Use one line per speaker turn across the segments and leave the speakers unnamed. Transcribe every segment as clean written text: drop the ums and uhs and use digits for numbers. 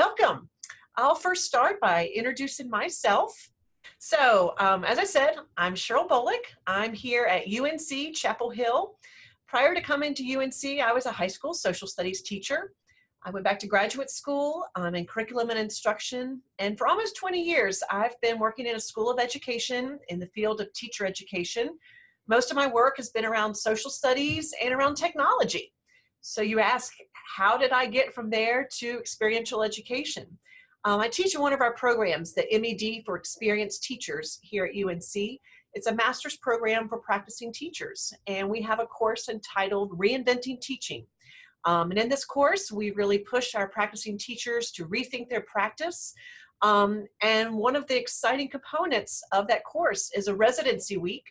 welcome. I'll first start by introducing myself. So, as I said, I'm Cheryl Bullock. I'm here at UNC Chapel Hill. Prior to coming to UNC, I was a high school social studies teacher. I went back to graduate school in curriculum and instruction, and for almost 20 years, I've been working in a school of education in the field of teacher education. Most of my work has been around social studies and around technology. So you ask, how did I get from there to experiential education? I teach in one of our programs, the MED for Experienced Teachers here at UNC. It's a master's program for practicing teachers, and we have a course entitled Reinventing Teaching. And in this course, we really push our practicing teachers to rethink their practice. And one of the exciting components of that course is a residency week,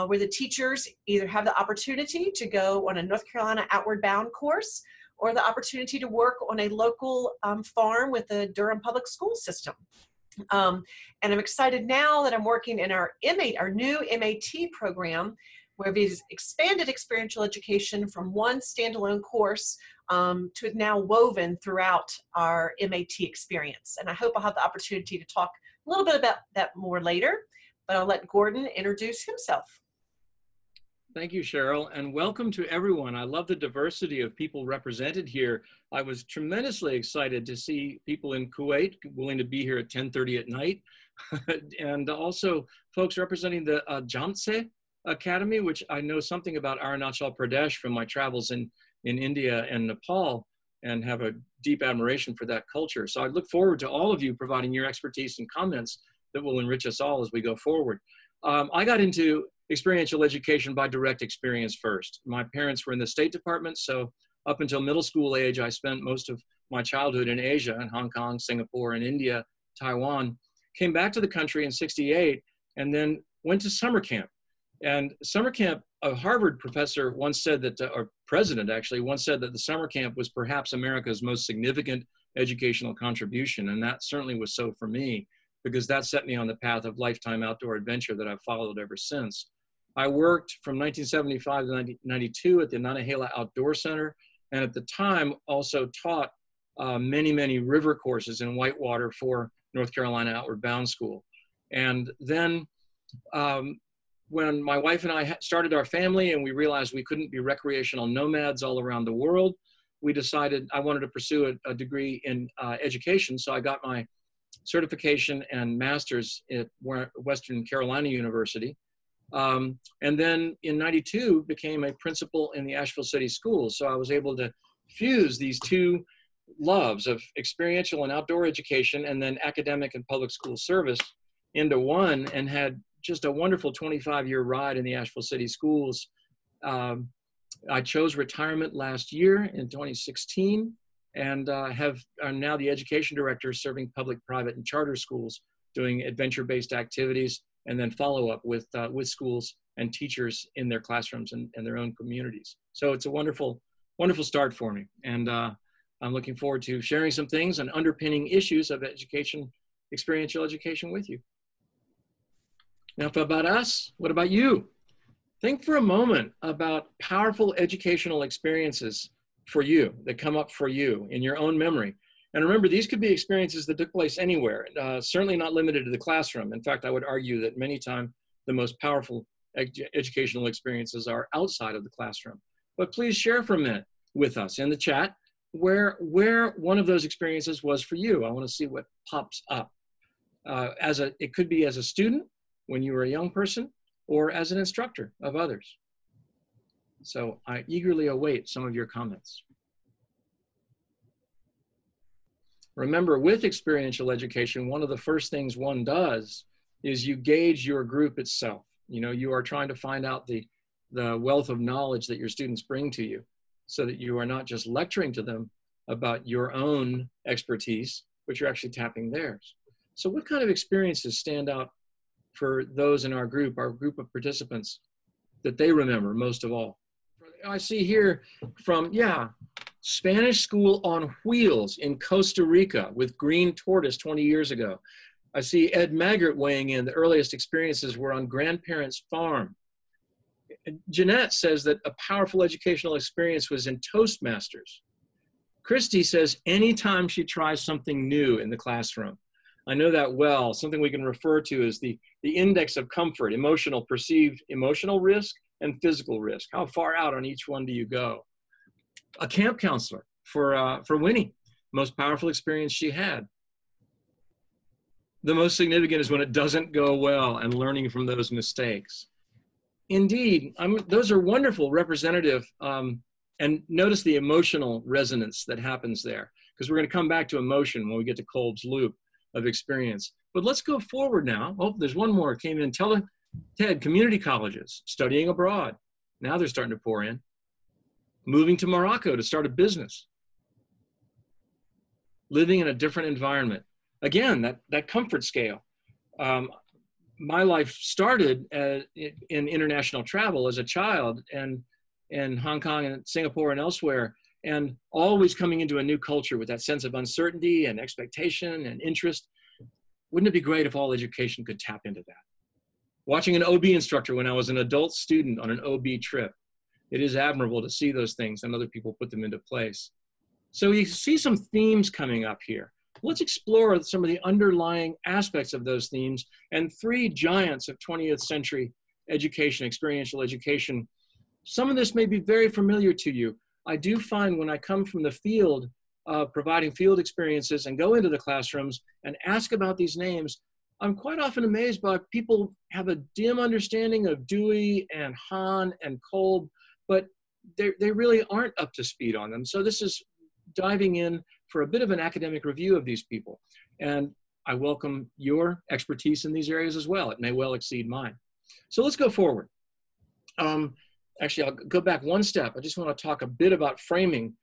where the teachers either have the opportunity to go on a North Carolina Outward Bound course or the opportunity to work on a local farm with the Durham Public School System. And I'm excited now that I'm working in our new MAT program, where we've expanded experiential education from one standalone course to now woven throughout our MAT experience. And I hope I'll have the opportunity to talk a little bit about that more later, but I'll let Gordon introduce himself.
Thank you, Cheryl, and welcome to everyone. I love the diversity of people represented here. I was tremendously excited to see people in Kuwait willing to be here at 10:30 at night, and also folks representing the Jamse Academy, which I know something about Arunachal Pradesh from my travels in India and Nepal, and have a deep admiration for that culture. So I look forward to all of you providing your expertise and comments that will enrich us all as we go forward. I got into experiential education by direct experience first. My parents were in the State Department, so up until middle school age, I spent most of my childhood in Asia, in Hong Kong, Singapore, and India, Taiwan. Came back to the country in '68, and then went to summer camp. And summer camp, a Harvard professor once said that, or president actually, once said that the summer camp was perhaps America's most significant educational contribution, and that certainly was so for me, because that set me on the path of lifetime outdoor adventure that I've followed ever since. I worked from 1975 to 1992 at the Nantahala Outdoor Center, and at the time also taught many river courses in whitewater for North Carolina Outward Bound School. And then when my wife and I started our family and we realized we couldn't be recreational nomads all around the world, we decided I wanted to pursue a degree in education, so I got my certification and master's at Western Carolina University. And then in '92 became a principal in the Asheville City Schools. So I was able to fuse these two loves of experiential and outdoor education and then academic and public school service into one, and had just a wonderful 25-year ride in the Asheville City Schools. I chose retirement last year in 2016, and I'm now the education director serving public, private, and charter schools, doing adventure-based activities, and then follow up with schools and teachers in their classrooms and their own communities. So it's a wonderful start for me. And I'm looking forward to sharing some things on underpinning issues of education, experiential education with you. Now, about us, what about you? Think for a moment about powerful educational experiences for you, that come up for you in your own memory. And remember, these could be experiences that took place anywhere, certainly not limited to the classroom. In fact, I would argue that many times the most powerful educational experiences are outside of the classroom. But please share for a minute with us in the chat where one of those experiences was for you. I want to see what pops up. It could be as a student when you were a young person, or as an instructor of others. So I eagerly await some of your comments. Remember, with experiential education, one of the first things one does is you gauge your group itself. You know, you are trying to find out the wealth of knowledge that your students bring to you, so that you are not just lecturing to them about your own expertise, but you're actually tapping theirs. So what kind of experiences stand out for those in our group of participants, that they remember most of all? I see here from, Spanish School on Wheels in Costa Rica with Green Tortoise 20 years ago. I see Ed Maggart weighing in. The earliest experiences were on grandparents' farm. Jeanette says that a powerful educational experience was in Toastmasters. Christy says anytime she tries something new in the classroom. I know that well. Something we can refer to as the index of comfort, perceived emotional risk and physical risk. How far out on each one do you go? A camp counselor for Winnie, most powerful experience she had. The most significant is when it doesn't go well and learning from those mistakes. Indeed, those are wonderful representative, and notice the emotional resonance that happens there, because we're going to come back to emotion when we get to Kolb's loop of experience. But let's go forward now. Oh, there's one more came in. Ted, community colleges, studying abroad. Now they're starting to pour in. Moving to Morocco to start a business. Living in a different environment. Again, that comfort scale. My life started in international travel as a child, and in Hong Kong and Singapore and elsewhere, and always coming into a new culture with that sense of uncertainty and expectation and interest. Wouldn't it be great if all education could tap into that? Watching an OB instructor when I was an adult student on an OB trip. It is admirable to see those things and other people put them into place. So you see some themes coming up here. Let's explore some of the underlying aspects of those themes and three giants of 20th century education, experiential education. Some of this may be very familiar to you. I do find when I come from the field, providing field experiences and go into the classrooms and ask about these names, I'm quite often amazed by people have a dim understanding of Dewey and Hahn and Kolb, but they really aren't up to speed on them. So this is diving in for a bit of an academic review of these people. And I welcome your expertise in these areas as well. It may well exceed mine. So let's go forward. Actually, I'll go back one step. I just want to talk a bit about framing.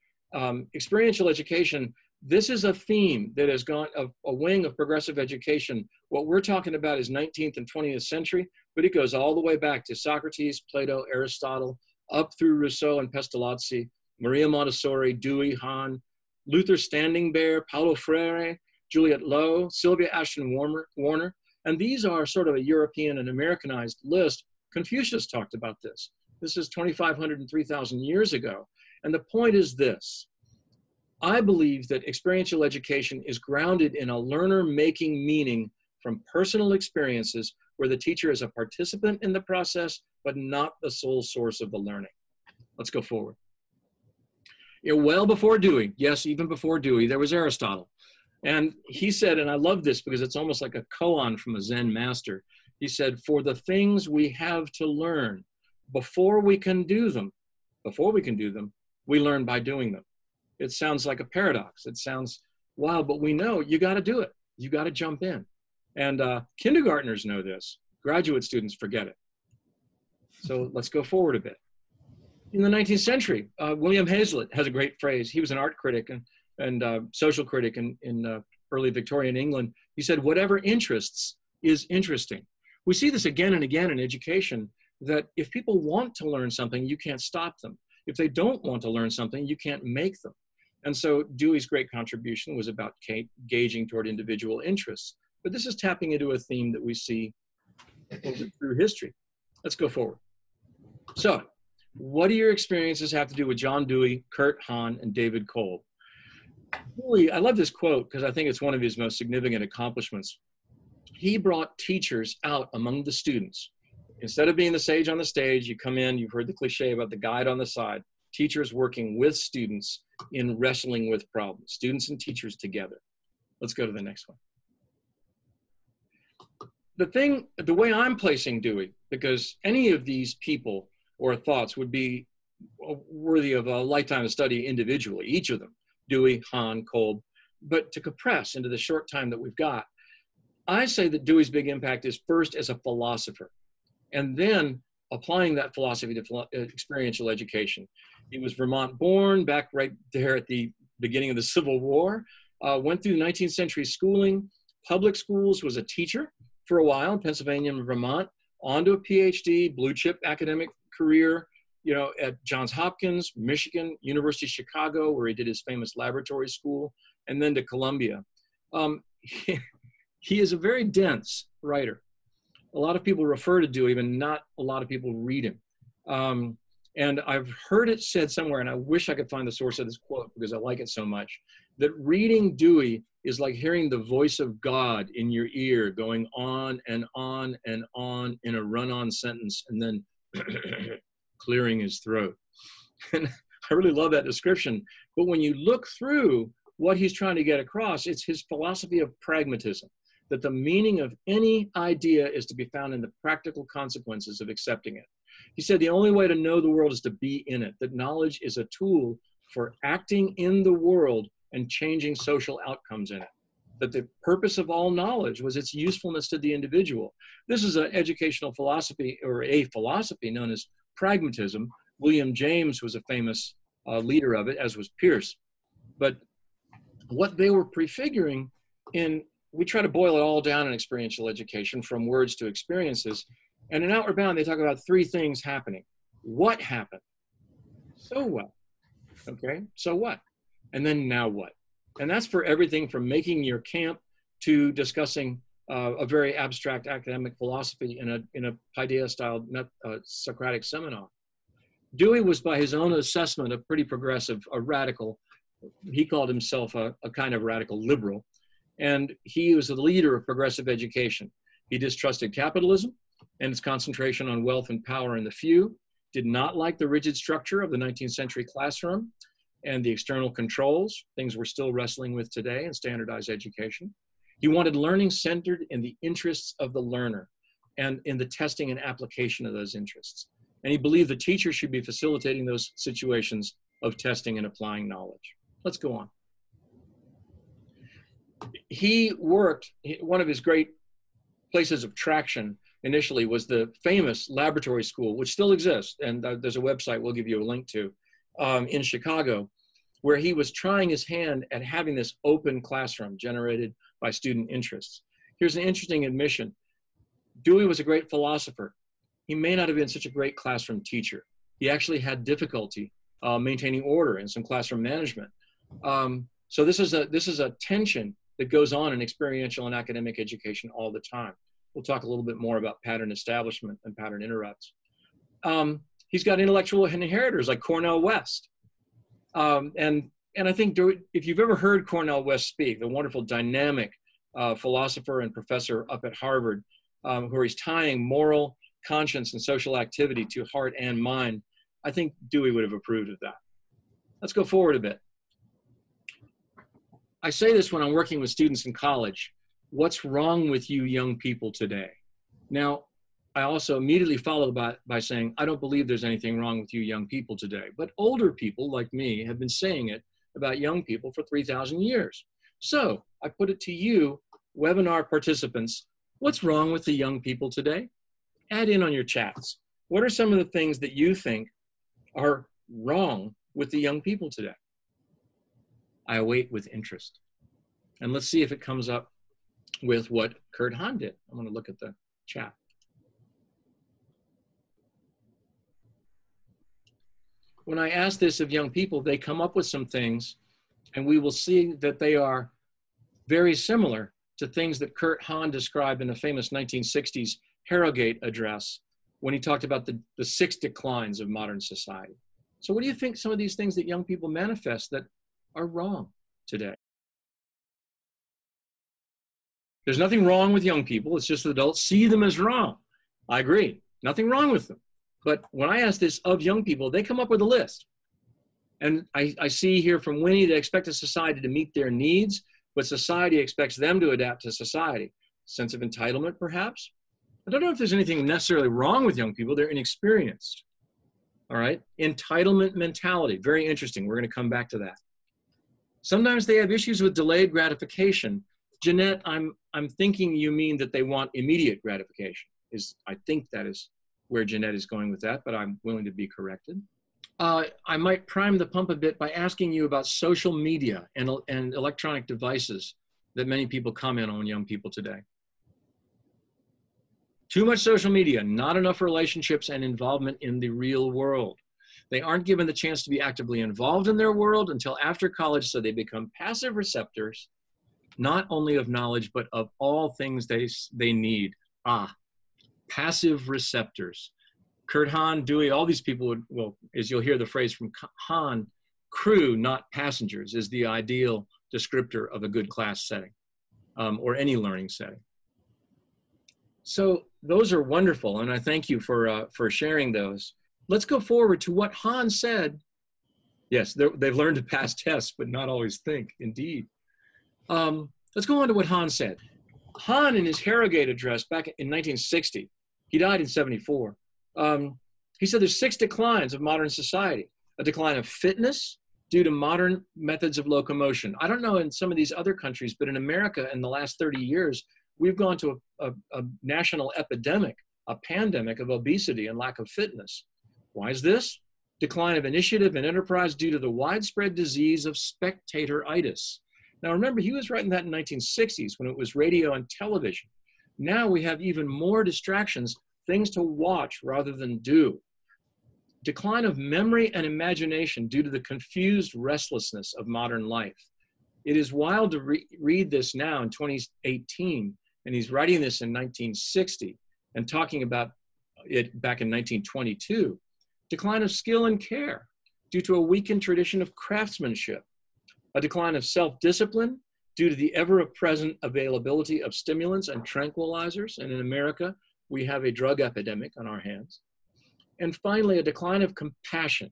Experiential education, this is a theme that has gone a wing of progressive education. What we're talking about is 19th and 20th century, but it goes all the way back to Socrates, Plato, Aristotle, up through Rousseau and Pestalozzi, Maria Montessori, Dewey, Hahn, Luther Standing Bear, Paulo Freire, Juliet Lowe, Sylvia Ashton Warner. And these are sort of a European and Americanized list. Confucius talked about this. This is 2,500 and 3,000 years ago. And the point is this. I believe that experiential education is grounded in a learner making meaning from personal experiences where the teacher is a participant in the process, but not the sole source of the learning. Let's go forward. Well before Dewey, yes, even before Dewey, there was Aristotle. And he said, and I love this because it's almost like a koan from a Zen master. He said, for the things we have to learn, before we can do them, we learn by doing them. It sounds like a paradox. It sounds wild, but we know you got to do it. You got to jump in. And kindergartners know this. Graduate students forget it. So let's go forward a bit. In the 19th century, William Hayslett has a great phrase. He was an art critic and social critic in early Victorian England. He said, whatever interests is interesting. We see this again and again in education, that if people want to learn something, you can't stop them. If they don't want to learn something, you can't make them. And so Dewey's great contribution was about gauging toward individual interests. But this is tapping into a theme that we see through history. Let's go forward. So what do your experiences have to do with John Dewey, Kurt Hahn, and David Kolb? Dewey, I love this quote because I think it's one of his most significant accomplishments. He brought teachers out among the students. Instead of being the sage on the stage, you come in, you've heard the cliche about the guide on the side, teachers working with students in wrestling with problems, students and teachers together. Let's go to the next one. The way I'm placing Dewey, because any of these people or thoughts would be worthy of a lifetime of study individually, each of them, Dewey, Hahn, Kolb, but to compress into the short time that we've got, I say that Dewey's big impact is first as a philosopher, and then applying that philosophy to experiential education. He was Vermont born, back right there at the beginning of the Civil War, went through 19th century schooling, public schools, was a teacher for a while in Pennsylvania and Vermont, on to a PhD, blue chip academic career, at Johns Hopkins, Michigan, University of Chicago, where he did his famous laboratory school, and then to Columbia. He is a very dense writer. A lot of people refer to Dewey, but not a lot of people read him. And I've heard it said somewhere, and I wish I could find the source of this quote because I like it so much, that reading Dewey is like hearing the voice of God in your ear going on and on and on in a run-on sentence and then clearing his throat. And I really love that description. But when you look through what he's trying to get across, it's his philosophy of pragmatism, that the meaning of any idea is to be found in the practical consequences of accepting it. He said the only way to know the world is to be in it, that knowledge is a tool for acting in the world and changing social outcomes in it. That the purpose of all knowledge was its usefulness to the individual. This is an educational philosophy, or a philosophy known as pragmatism. William James was a famous leader of it, as was Pierce. But what they were prefiguring we try to boil it all down in experiential education from words to experiences. And in Outward Bound, they talk about three things happening. What happened? So what? Okay, so what? And then now what? And that's for everything from making your camp to discussing a very abstract academic philosophy in a Paideia-style Socratic seminar. Dewey was, by his own assessment, a pretty progressive, a radical. He called himself a kind of radical liberal. And he was the leader of progressive education. He distrusted capitalism and its concentration on wealth and power in the few, did not like the rigid structure of the 19th century classroom and the external controls, things we're still wrestling with today in standardized education. He wanted learning centered in the interests of the learner and in the testing and application of those interests. And he believed the teacher should be facilitating those situations of testing and applying knowledge. Let's go on. He worked, one of his great places of traction initially was the famous laboratory school, which still exists, and there's a website we'll give you a link to, in Chicago, where he was trying his hand at having this open classroom generated by student interests. Here's an interesting admission. Dewey was a great philosopher. He may not have been such a great classroom teacher. He actually had difficulty maintaining order and some classroom management. So this is a tension that goes on in experiential and academic education all the time. We'll talk a little bit more about pattern establishment and pattern interrupts. He's got intellectual inheritors like Cornel West. And I think if you've ever heard Cornel West speak, the wonderful dynamic philosopher and professor up at Harvard, where he's tying moral, conscience, and social activity to heart and mind, I think Dewey would have approved of that. Let's go forward a bit. I say this when I'm working with students in college. What's wrong with you young people today? Now, I also immediately follow by saying, I don't believe there's anything wrong with you young people today. But older people like me have been saying it about young people for 3,000 years. So I put it to you, webinar participants, what's wrong with the young people today? Add in on your chats. What are some of the things that you think are wrong with the young people today? I await with interest. And let's see if it comes up with what Kurt Hahn did. I'm going to look at the chat. When I ask this of young people, they come up with some things, and we will see that they are very similar to things that Kurt Hahn described in a famous 1960s Harrogate address when he talked about the 6 declines of modern society. So what do you think some of these things that young people manifest that are wrong today? There's nothing wrong with young people. It's just that adults see them as wrong. I agree. Nothing wrong with them. But when I ask this of young people, they come up with a list. And I see here from Winnie, they expect a society to meet their needs, but society expects them to adapt to society. Sense of entitlement, perhaps? I don't know if there's anything necessarily wrong with young people. They're inexperienced. All right? Entitlement mentality. Very interesting. We're going to come back to that. Sometimes they have issues with delayed gratification. Jeanette, I'm thinking you mean that they want immediate gratification. I think that is where Jeanette is going with that, but I'm willing to be corrected. I might prime the pump a bit by asking you about social media and electronic devices that many people comment on young people today. Too much social media, not enough relationships and involvement in the real world. They aren't given the chance to be actively involved in their world until after college, so they become passive receptors, not only of knowledge, but of all things they need. Passive receptors. Kurt Hahn, Dewey, all these people would, well, as you'll hear the phrase from Hahn, crew, not passengers, is the ideal descriptor of a good class setting, or any learning setting. So those are wonderful, and I thank you for sharing those. Let's go forward to what Hahn said. Yes, they've learned to pass tests, but not always think, indeed. Let's go on to what Hahn said. Hahn, in his Harrogate address back in 1960, he died in 74, he said there's 6 declines of modern society. A decline of fitness due to modern methods of locomotion. I don't know in some of these other countries, but in America in the last 30 years, we've gone to a national epidemic, a pandemic of obesity and lack of fitness. Why is this? Decline of initiative and enterprise due to the widespread disease of spectatoritis. Now remember, he was writing that in the 1960s when it was radio and television. Now we have even more distractions, things to watch rather than do. Decline of memory and imagination due to the confused restlessness of modern life. It is wild to read this now in 2018, and he's writing this in 1960 and talking about it back in 1922. Decline of skill and care due to a weakened tradition of craftsmanship. A decline of self-discipline due to the ever-present availability of stimulants and tranquilizers. And in America, we have a drug epidemic on our hands. And finally, a decline of compassion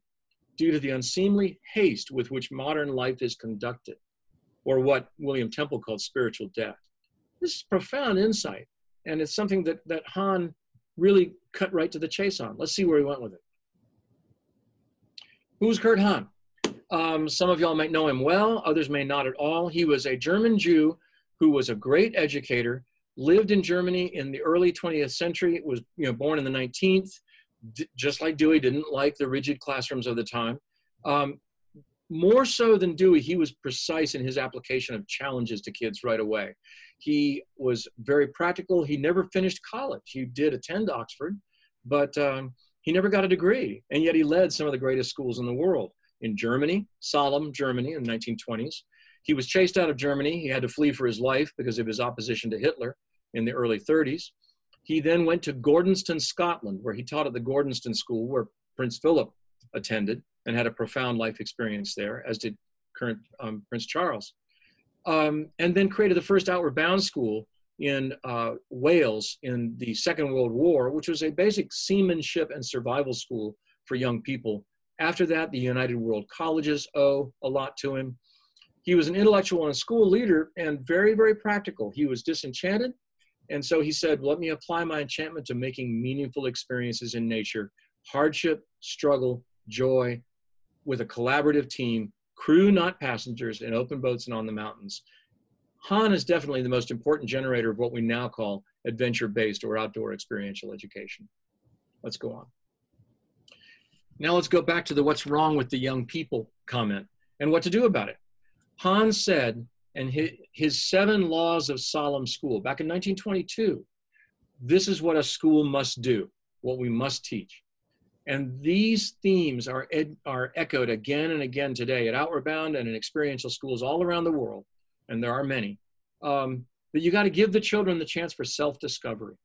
due to the unseemly haste with which modern life is conducted, or what William Temple called spiritual death. This is profound insight, and it's something that Hahn really cut right to the chase on. Let's see where he went with it. Who's Kurt Hahn? Some of y'all might know him well, others may not at all. He was a German Jew who was a great educator, lived in Germany in the early 20th century, was born in the 19th, just like Dewey, didn't like the rigid classrooms of the time. More so than Dewey, he was precise in his application of challenges to kids right away. He was very practical. He never finished college. He did attend Oxford, but he never got a degree, and yet he led some of the greatest schools in the world. In Germany, Solemn, Germany in the 1920s. He was chased out of Germany. He had to flee for his life because of his opposition to Hitler in the early 30s. He then went to Gordonston, Scotland, where he taught at the Gordonston School, where Prince Philip attended and had a profound life experience there, as did current Prince Charles. And then created the first Outward Bound School in Wales in the Second World War, which was a basic seamanship and survival school for young people. After that, the United World Colleges owe a lot to him. He was an intellectual and a school leader and very, very practical. He was disenchanted. And so he said, let me apply my enchantment to making meaningful experiences in nature, hardship, struggle, joy, with a collaborative team, crew, not passengers, in open boats and on the mountains. Hahn is definitely the most important generator of what we now call adventure-based or outdoor experiential education. Let's go on. Now let's go back to the what's wrong with the young people comment and what to do about it. Hahn said, and his 7 laws of solemn school back in 1922, this is what a school must do, what we must teach. And these themes are echoed again and again today at Outward Bound and in experiential schools all around the world, and there are many. But you got to give the children the chance for self-discovery.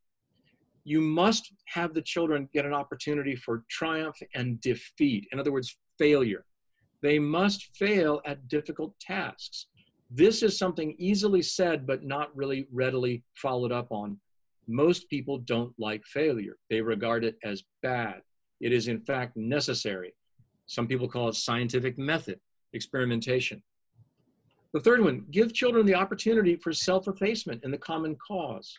You must have the children get an opportunity for triumph and defeat. In other words, failure. They must fail at difficult tasks. This is something easily said, but not really readily followed up on. Most people don't like failure. They regard it as bad. It is in fact necessary. Some people call it scientific method, experimentation. The third one, give children the opportunity for self-effacement in the common cause.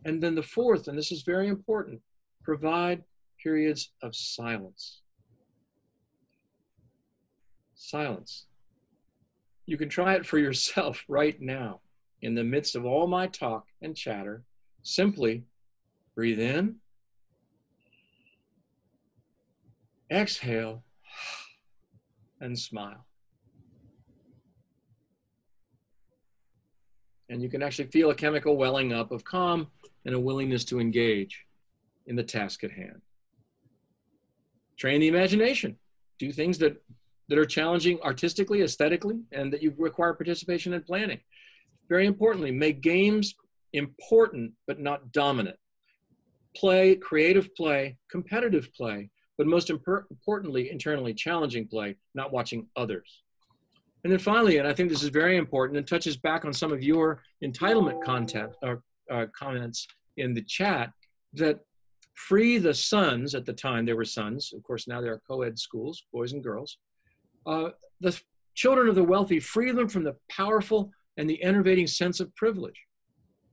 And then the fourth, and this is very important, provide periods of silence. Silence. You can try it for yourself right now. In the midst of all my talk and chatter, simply breathe in, exhale, and smile. And you can actually feel a chemical welling up of calm and a willingness to engage in the task at hand. Train the imagination. Do things that are challenging artistically, aesthetically, and that you require participation and planning. Very importantly, make games important but not dominant. play, creative play, competitive play, but most importantly, internally challenging play, not watching others. And then finally, and I think this is very important and touches back on some of your entitlement content or comments in the chat, that free the sons, at the time they were sons, of course now they're co-ed schools, boys and girls, the children of the wealthy, free them from the powerful and the enervating sense of privilege.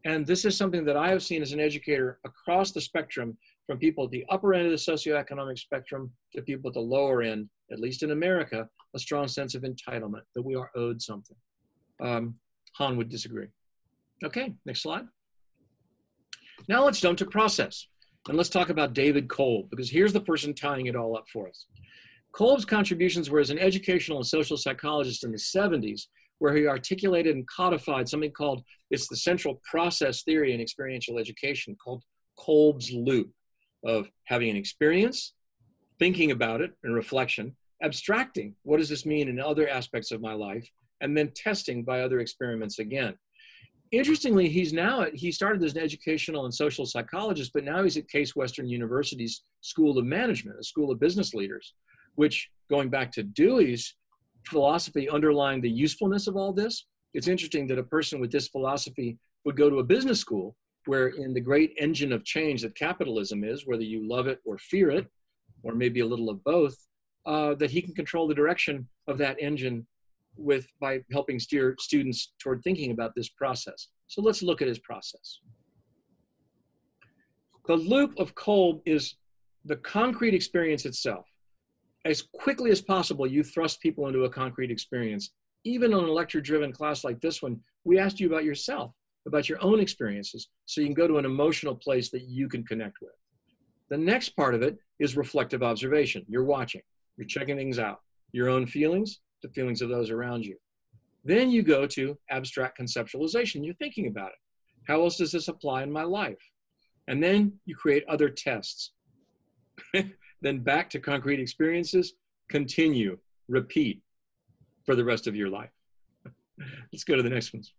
And this is something that I have seen as an educator across the spectrum, from people at the upper end of the socioeconomic spectrum to people at the lower end, at least in America, a strong sense of entitlement, that we are owed something. Han would disagree. Okay, next slide. Now let's jump to process. And let's talk about David Kolb, because here's the person tying it all up for us. Kolb's contributions were as an educational and social psychologist in the 70s, where he articulated and codified something called, it's the central process theory in experiential education, called Kolb's loop of having an experience, thinking about it and reflection, abstracting, what does this mean in other aspects of my life, and then testing by other experiments again. Interestingly, he started as an educational and social psychologist, but now he's at Case Western University's School of Management, a school of business leaders, which, going back to Dewey's philosophy underlying the usefulness of all this, it's interesting that a person with this philosophy would go to a business school where, in the great engine of change that capitalism is, whether you love it or fear it, or maybe a little of both, that he can control the direction of that engine by helping steer students toward thinking about this process. So let's look at his process. The loop of Kolb is the concrete experience itself. As quickly as possible, you thrust people into a concrete experience. Even on a lecture-driven class like this one, we asked you about yourself, about your own experiences, so you can go to an emotional place that you can connect with. The next part of it is reflective observation. You're watching, you're checking things out, your own feelings, the feelings of those around you. Then you go to abstract conceptualization. You're thinking about it. How else does this apply in my life? And then you create other tests. Then back to concrete experiences, continue, repeat for the rest of your life. Let's go to the next ones.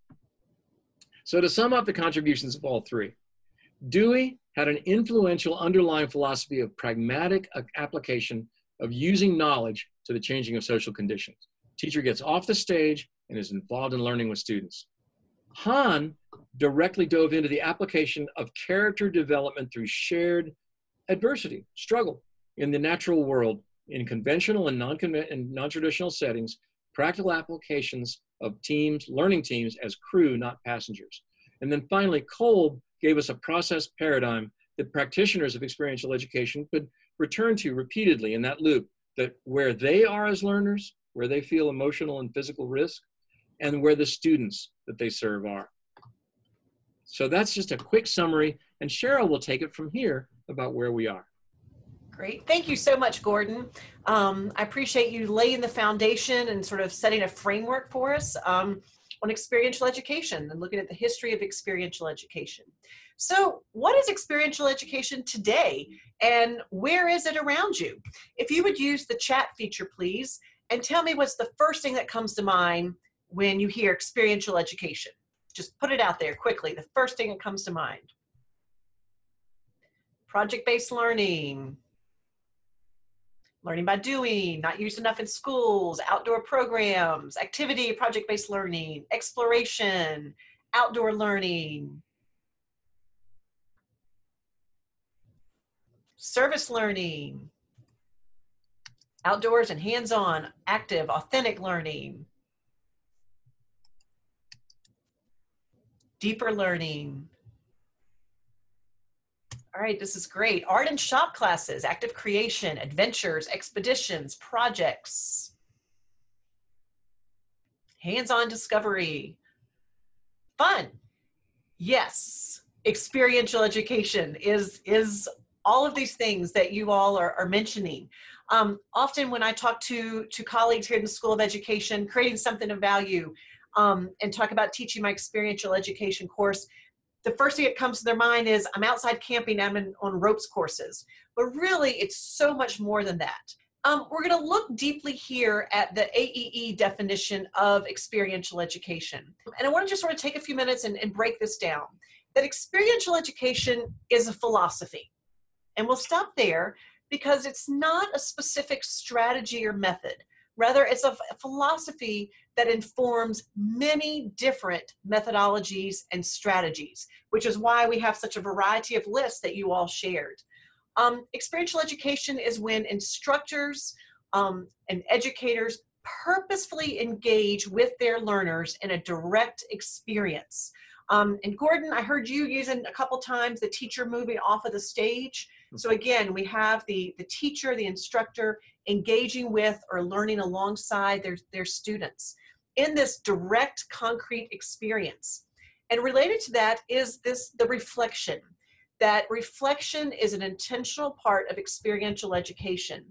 So to sum up the contributions of all three, Dewey had an influential underlying philosophy of pragmatic application of using knowledge to the changing of social conditions. Teacher gets off the stage and is involved in learning with students. Han directly dove into the application of character development through shared adversity, struggle in the natural world, in conventional and non-traditional settings, practical applications of teams, learning teams as crew, not passengers. And then finally, Kolb gave us a process paradigm that practitioners of experiential education could return to repeatedly in that loop, that where they are as learners, where they feel emotional and physical risk, and where the students that they serve are. So that's just a quick summary, and Cheryl will take it from here about where we are.
Great. Thank you so much, Gordon. I appreciate you laying the foundation and sort of setting a framework for us on experiential education and looking at the history of experiential education. So what is experiential education today, and where is it around you? If you would use the chat feature, please, and tell me what's the first thing that comes to mind when you hear experiential education. Just put it out there quickly, the first thing that comes to mind. Project-based learning. Learning by doing, not used enough in schools, outdoor programs, activity, project-based learning, exploration, outdoor learning, service learning, outdoors and hands-on, active, authentic learning, deeper learning. All right, this is great. Art and shop classes, active creation, adventures, expeditions, projects, hands-on discovery, fun. Yes, experiential education is all of these things that you all are mentioning. Often when I talk to colleagues here in the School of Education, creating something of value, and talk about teaching my experiential education course, the first thing that comes to their mind is, I'm outside camping, I'm on ropes courses. But really, it's so much more than that. We're going to look deeply here at the AEE definition of experiential education. And I want to just sort of take a few minutes and break this down. that experiential education is a philosophy. And we'll stop there because it's not a specific strategy or method. Rather, it's a philosophy that informs many different methodologies and strategies, which is why we have such a variety of lists that you all shared. Experiential education is when instructors and educators purposefully engage with their learners in a direct experience. And Gordon, I heard you using a couple times the teacher moving off of the stage. So again, we have the teacher, the instructor, engaging with or learning alongside their students in this direct, concrete experience. And related to that is the reflection. That reflection is an intentional part of experiential education.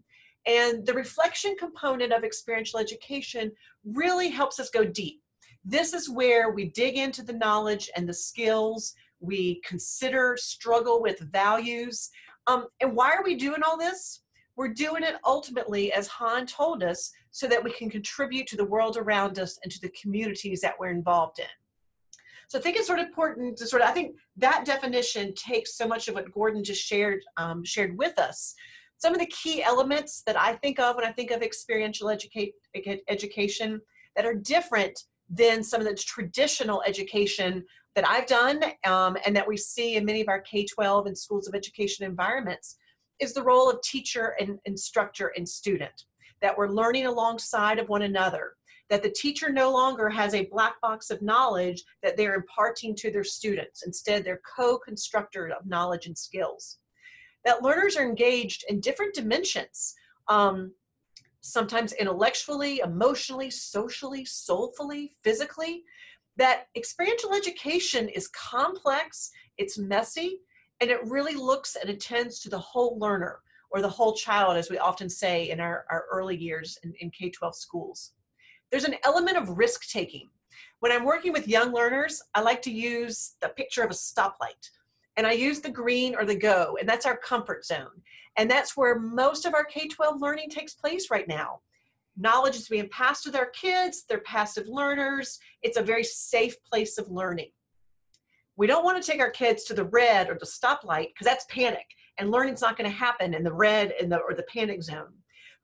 And the reflection component of experiential education really helps us go deep. This is where we dig into the knowledge and the skills, we consider, struggle with values. And why are we doing all this? We're doing it ultimately, as Han told us, so that we can contribute to the world around us and to the communities that we're involved in. So I think it's sort of important to I think that definition takes so much of what Gordon just shared with us. Some of the key elements that I think of when I think of experiential education that are different than some of the traditional education that I've done and that we see in many of our K-12 and schools of education environments is the role of teacher and instructor and student, that we're learning alongside of one another, that the teacher no longer has a black box of knowledge that they're imparting to their students. Instead, they're co-constructor of knowledge and skills. That learners are engaged in different dimensions, sometimes intellectually, emotionally, socially, soulfully, physically. That experiential education is complex, it's messy, and it really looks and attends to the whole learner or the whole child, as we often say in our early years in K-12 schools. There's an element of risk-taking. When I'm working with young learners, I like to use the picture of a stoplight. And I use the green or the go, and that's our comfort zone. And that's where most of our K-12 learning takes place right now. Knowledge is being passed to their kids, they're passive learners. It's a very safe place of learning. We don't want to take our kids to the red or the stoplight because that's panic, and learning's not going to happen in the red or the panic zone.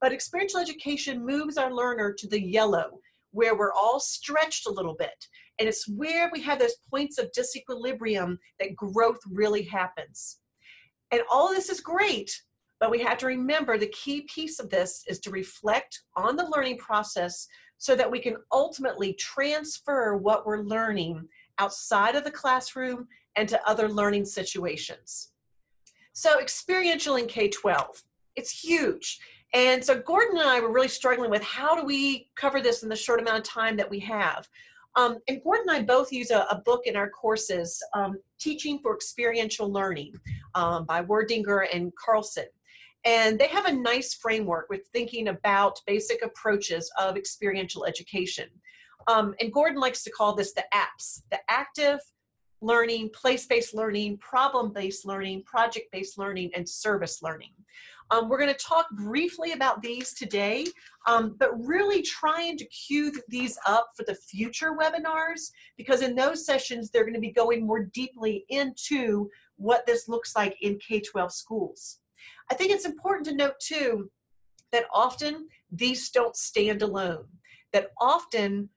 But experiential education moves our learner to the yellow, where we're all stretched a little bit. And it's where we have those points of disequilibrium that growth really happens. And all of this is great, but we have to remember the key piece of this is to reflect on the learning process so that we can ultimately transfer what we're learning outside of the classroom and to other learning situations. So experiential in K-12, it's huge. And so Gordon and I were really struggling with how do we cover this in the short amount of time that we have. And Gordon and I both use a book in our courses, Teaching for Experiential Learning by Werdinger and Carlson. And they have a nice framework with thinking about basic approaches of experiential education. And Gordon likes to call this the APPS, the active learning, place-based learning, problem-based learning, project-based learning, and service learning. We're going to talk briefly about these today, but really trying to cue these up for the future webinars, because in those sessions, they're going to be going more deeply into what this looks like in K-12 schools. I think it's important to note, too, that often these don't stand alone, that often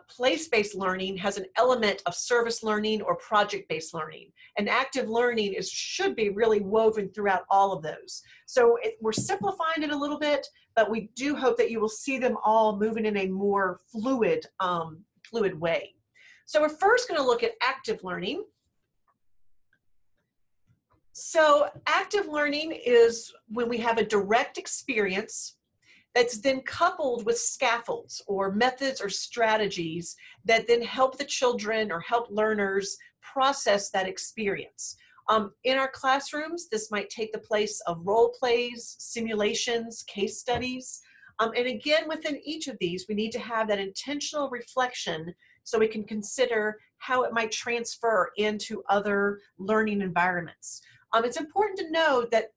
place-based learning has an element of service learning or project-based learning. And active learning should be really woven throughout all of those. So we're simplifying it a little bit, but we do hope that you will see them all moving in a more fluid way. So we're first going to look at active learning. So active learning is when we have a direct experience that's then coupled with scaffolds or methods or strategies that then help the children or help learners process that experience. In our classrooms, this might take the place of role plays, simulations, case studies. And again, within each of these, we need to have that intentional reflection so we can consider how it might transfer into other learning environments. It's important to know that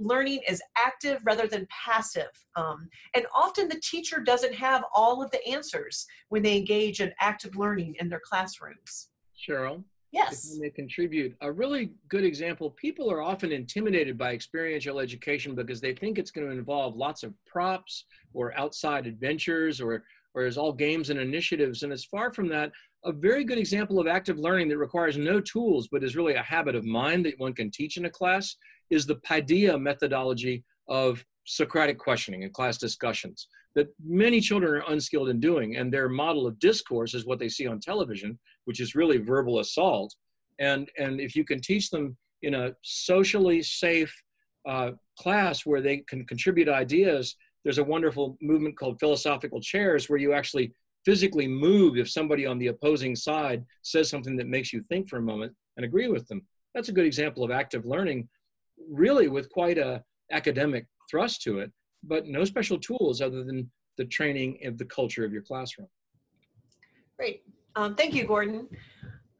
learning is active rather than passive. And often the teacher doesn't have all of the answers when they engage in active learning in their classrooms.
Cheryl? if I
Yes.
may contribute, a really good example, people are often intimidated by experiential education because they think it's going to involve lots of props or outside adventures or is all games and initiatives. And it's far from that. A very good example of active learning that requires no tools, but is really a habit of mind that one can teach in a class is the Paideia methodology of Socratic questioning and class discussions that many children are unskilled in doing. And their model of discourse is what they see on television, which is really verbal assault. And if you can teach them in a socially safe class where they can contribute ideas, there's a wonderful movement called philosophical chairs where you actually physically move if somebody on the opposing side says something that makes you think for a moment and agree with them. That's a good example of active learning, really with quite a academic thrust to it, but no special tools other than the training of the culture of your classroom.
Great. Thank you, Gordon.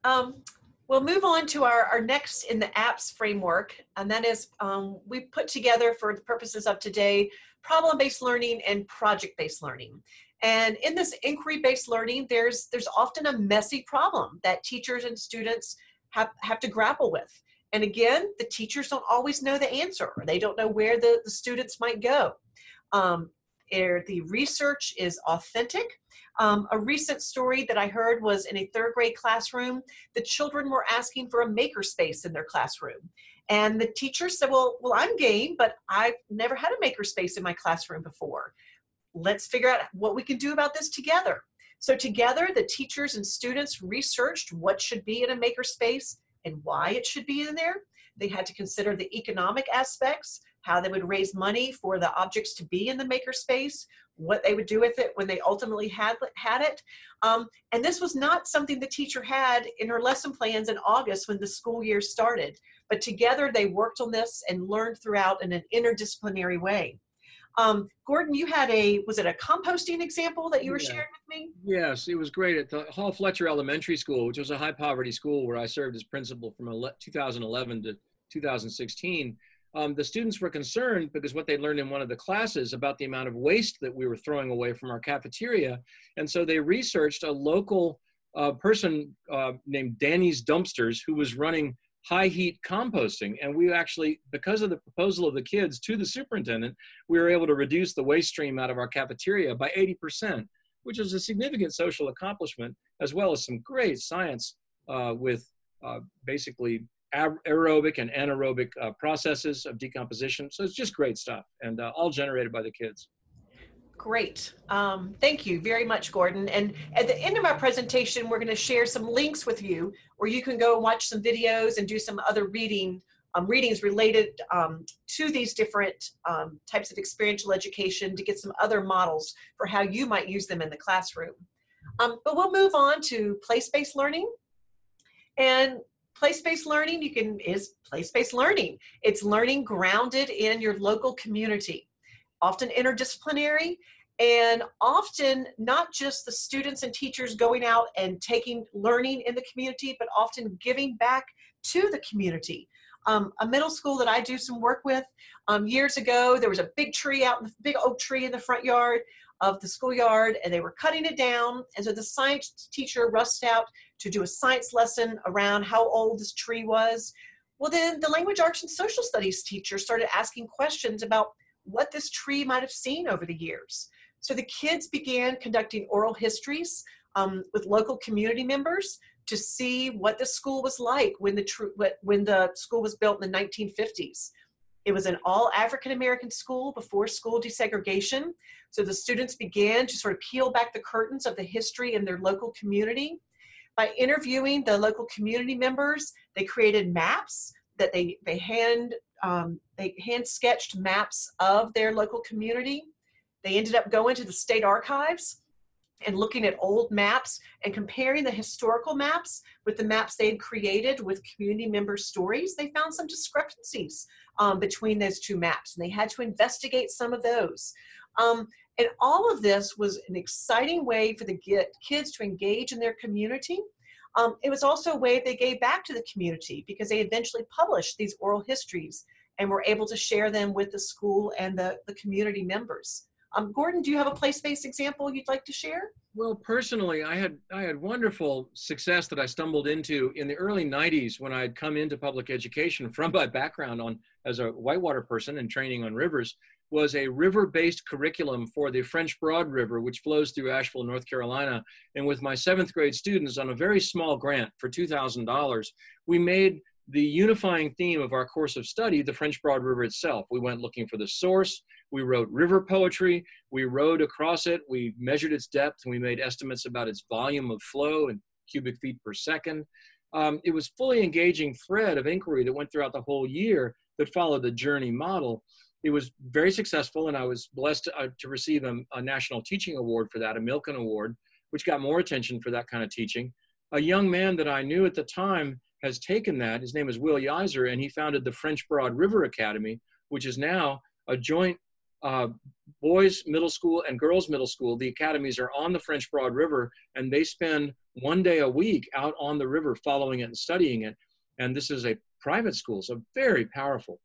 We'll move on to our next in the apps framework, and that is we put together for the purposes of today, problem-based learning and project-based learning. And in this inquiry-based learning, there's often a messy problem that teachers and students have to grapple with. And again, the teachers don't always know the answer, or they don't know where the students might go. The research is authentic. A recent story that I heard was in a third grade classroom, the children were asking for a makerspace in their classroom. And the teacher said, well, I'm game, but I've never had a makerspace in my classroom before. Let's figure out what we can do about this together. So together, the teachers and students researched what should be in a makerspace and why it should be in there. They had to consider the economic aspects, how they would raise money for the objects to be in the makerspace, what they would do with it when they ultimately had it. And this was not something the teacher had in her lesson plans in August when the school year started, but together they worked on this and learned throughout in an interdisciplinary way. Gordon, you had was it a composting example that you were sharing with me?
Yes, it was great at the Hall Fletcher Elementary School, which was a high poverty school where I served as principal from 2011 to 2016. The students were concerned because what they learned in one of the classes about the amount of waste that we were throwing away from our cafeteria. And so they researched a local person named Danny's Dumpsters who was running high heat composting. And we actually, because of the proposal of the kids to the superintendent, we were able to reduce the waste stream out of our cafeteria by 80%, which is a significant social accomplishment, as well as some great science with basically aerobic and anaerobic processes of decomposition. So it's just great stuff, and all generated by the kids.
Great. Thank you very much, Gordon. And at the end of our presentation, we're going to share some links with you where you can go and watch some videos and do some other readings related to these different types of experiential education to get some other models for how you might use them in the classroom. But we'll move on to place-based learning. And place-based learning is place-based learning. It's learning grounded in your local community, often interdisciplinary, and often not just the students and teachers going out and taking learning in the community, but often giving back to the community. A middle school that I do some work with, years ago, there was a big big oak tree in the front yard of the schoolyard, and they were cutting it down. And so the science teacher rushed out to do a science lesson around how old this tree was. Well, then the language arts and social studies teacher started asking questions about what this tree might have seen over the years. So the kids began conducting oral histories with local community members to see what the school was like when the school was built in the 1950s. It was an all African-American school before school desegregation. So the students began to sort of peel back the curtains of the history in their local community. By interviewing the local community members, they created maps that they hand sketched maps of their local community. They ended up going to the state archives and looking at old maps and comparing the historical maps with the maps they had created with community member stories. They found some discrepancies between those two maps, and they had to investigate some of those. And all of this was an exciting way for the kids to engage in their community. It was also a way they gave back to the community because they eventually published these oral histories and were able to share them with the school and the community members. Gordon, do you have a place-based example you'd like to share?
Well, personally, I had wonderful success that I stumbled into in the early 90s when I had come into public education from my background as a whitewater person and training on rivers, was a river-based curriculum for the French Broad River, which flows through Asheville, North Carolina. And with my 7th grade students on a very small grant for $2,000, we made the unifying theme of our course of study the French Broad River itself. We went looking for the source. We wrote river poetry. We rowed across it. We measured its depth, and we made estimates about its volume of flow in cubic feet per second. It was fully engaging thread of inquiry that went throughout the whole year that followed the journey model. It was very successful, and I was blessed to receive a National Teaching Award for that, a Milken Award, which got more attention for that kind of teaching. A young man that I knew at the time has taken that. His name is Will Yiser, and he founded the French Broad River Academy, which is now a joint boys middle school and girls middle school. The academies are on the French Broad River, and they spend one day a week out on the river following it and studying it. And this is a private school, so very powerful.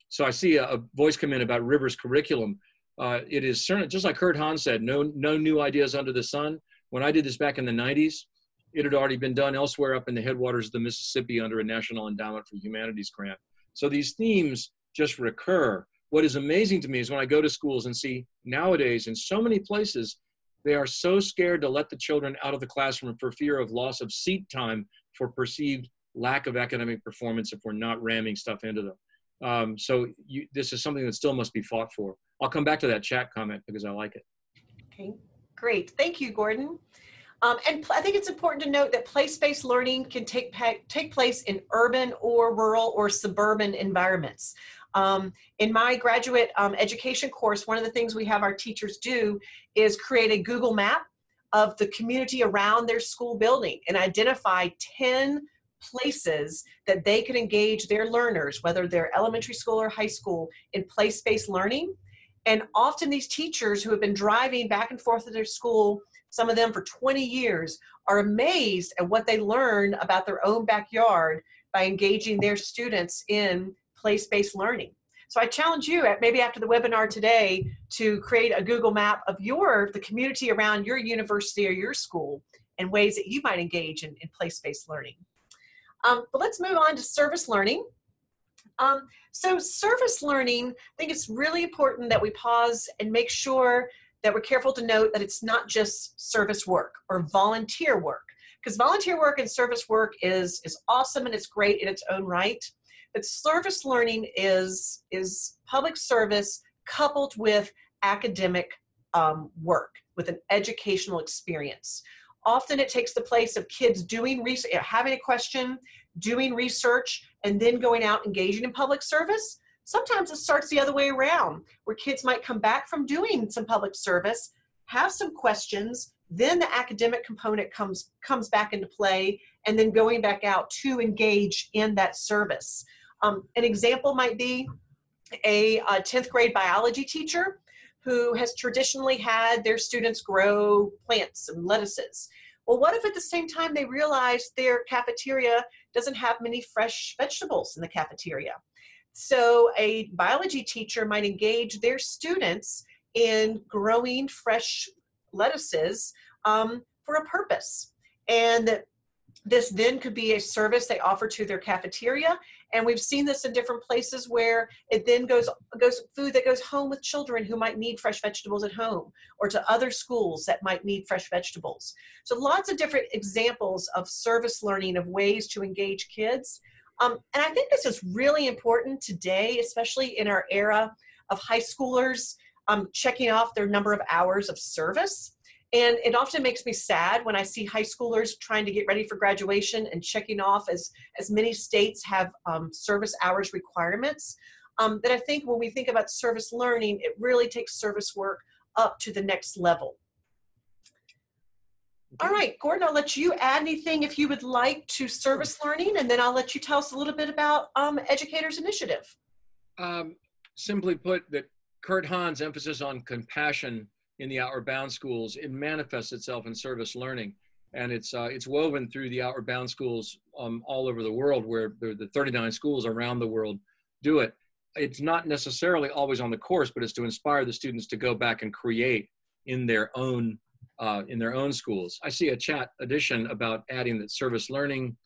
So I see a voice come in about rivers curriculum. It is certainly, just like Kurt Hahn said, no new ideas under the sun. When I did this back in the 90s, it had already been done elsewhere up in the headwaters of the Mississippi under a National Endowment for Humanities grant. So these themes just recur. What is amazing to me is when I go to schools and see nowadays in so many places, they are so scared to let the children out of the classroom for fear of loss of seat time for perceived lack of academic performance if we're not ramming stuff into them. This is something that still must be fought for. I'll come back to that chat comment because I like it.
Okay, great. Thank you, Gordon. And I think it's important to note that place-based learning can take place in urban or rural or suburban environments. In my graduate education course, one of the things we have our teachers do is create a Google map of the community around their school building and identify 10 places that they can engage their learners, whether they're elementary school or high school, in place-based learning. And often these teachers who have been driving back and forth to their school, some of them for 20 years, are amazed at what they learn about their own backyard by engaging their students in place-based learning. So I challenge you, maybe after the webinar today, to create a Google map of the community around your university or your school and ways that you might engage in place-based learning. But let's move on to service learning. So service learning, I think it's really important that we pause and make sure that we're careful to note that it's not just service work or volunteer work, because volunteer work and service work is awesome and it's great in its own right. But service learning is public service coupled with academic work, with an educational experience. Often it takes the place of kids doing research, having a question, doing research, and then going out engaging in public service. Sometimes it starts the other way around, where kids might come back from doing some public service, have some questions, then the academic component comes back into play, and then going back out to engage in that service. An example might be a 10th grade biology teacher who has traditionally had their students grow plants and lettuces. Well, what if at the same time they realize their cafeteria doesn't have many fresh vegetables in the cafeteria? So a biology teacher might engage their students in growing fresh lettuces for a purpose. And this then could be a service they offer to their cafeteria. And we've seen this in different places where it then goes food that goes home with children who might need fresh vegetables at home, or to other schools that might need fresh vegetables. So lots of different examples of service learning, of ways to engage kids. And I think this is really important today, especially in our era of high schoolers checking off their number of hours of service. And it often makes me sad when I see high schoolers trying to get ready for graduation and checking off, as many states have service hours requirements, that I think when we think about service learning, it really takes service work up to the next level. All right, Gordon, I'll let you add anything if you would like to service learning, and then I'll let you tell us a little bit about Educators Initiative.
Simply put, that Kurt Hahn's emphasis on compassion in the Outward Bound schools, it manifests itself in service learning. And it's woven through the Outward Bound schools all over the world, where the 39 schools around the world do it. it's not necessarily always on the course, but it's to inspire the students to go back and create in their own schools. I see a chat addition about adding that service learning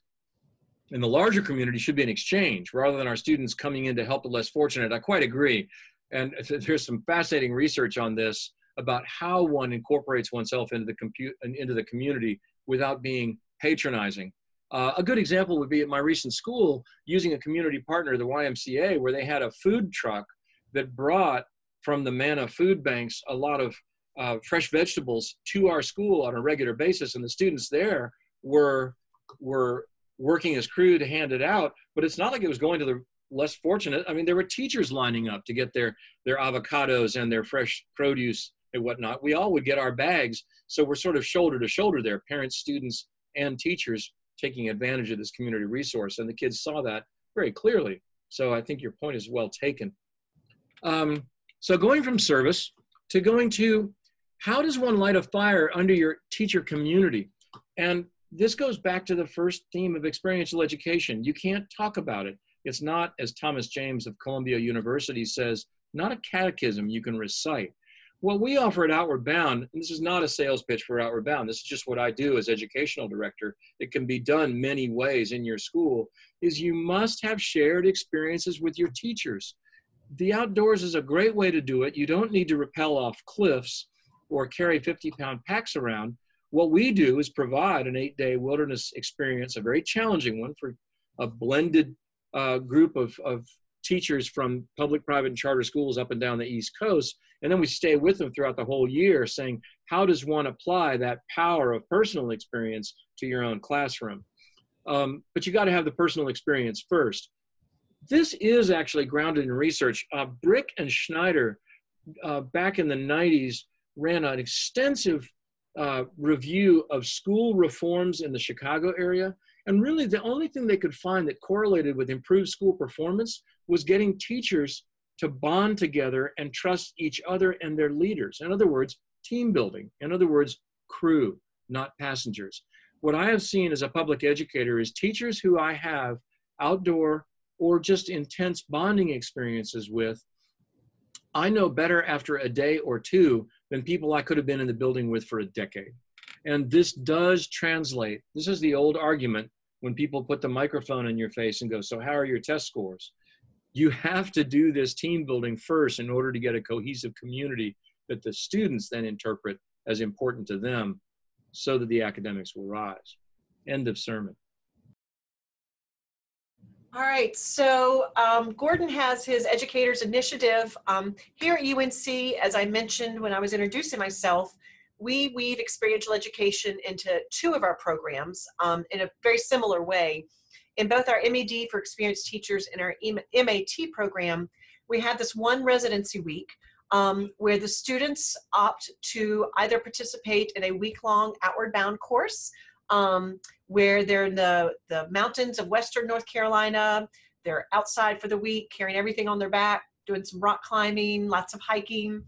in the larger community should be an exchange rather than our students coming in to help the less fortunate. I quite agree. And there's some fascinating research on this about how one incorporates oneself into the community without being patronizing. A good example would be at my recent school using a community partner, the YMCA, where they had a food truck that brought from the Manna food banks a lot of fresh vegetables to our school on a regular basis. And the students there were working as crew to hand it out, but it's not like it was going to the less fortunate. I mean, there were teachers lining up to get their avocados and their fresh produce and whatnot. We all would get our bags. So we're sort of shoulder to shoulder there, parents, students, and teachers taking advantage of this community resource. And the kids saw that very clearly. So I think your point is well taken. So going from service to going to how does one light a fire under your teacher community? And this goes back to the first theme of experiential education. You can't talk about it. It's not, as Thomas James of Columbia University says, not a catechism you can recite. What we offer at Outward Bound, and this is not a sales pitch for Outward Bound, this is just what I do as educational director. It can be done many ways in your school, is you must have shared experiences with your teachers. The outdoors is a great way to do it. You don't need to rappel off cliffs or carry 50-pound packs around. What we do is provide an 8-day wilderness experience, a very challenging one for a blended group of teachers from public, private, and charter schools up and down the East Coast. And then we stay with them throughout the whole year saying, how does one apply that power of personal experience to your own classroom? But you got to have the personal experience first. This is actually grounded in research. Brick and Schneider, back in the 90s, ran an extensive review of school reforms in the Chicago area. And really the only thing they could find that correlated with improved school performance was getting teachers to bond together and trust each other and their leaders. In other words, team building. In other words, crew, not passengers. What I have seen as a public educator is teachers who I have outdoor or just intense bonding experiences with, I know better after a day or two than people I could have been in the building with for a decade. And this does translate. This is the old argument when people put the microphone in your face and go, so how are your test scores? You have to do this team building first in order to get a cohesive community that the students then interpret as important to them so that the academics will rise. End of sermon.
All right, so Gordon has his Educators Initiative. Here at UNC, as I mentioned when I was introducing myself, we weave experiential education into two of our programs in a very similar way. In both our MAD for experienced teachers and our MAT program, we have this one residency week where the students opt to either participate in a week-long Outward Bound course where they're in the mountains of Western North Carolina. They're outside for the week, carrying everything on their back, doing some rock climbing, lots of hiking.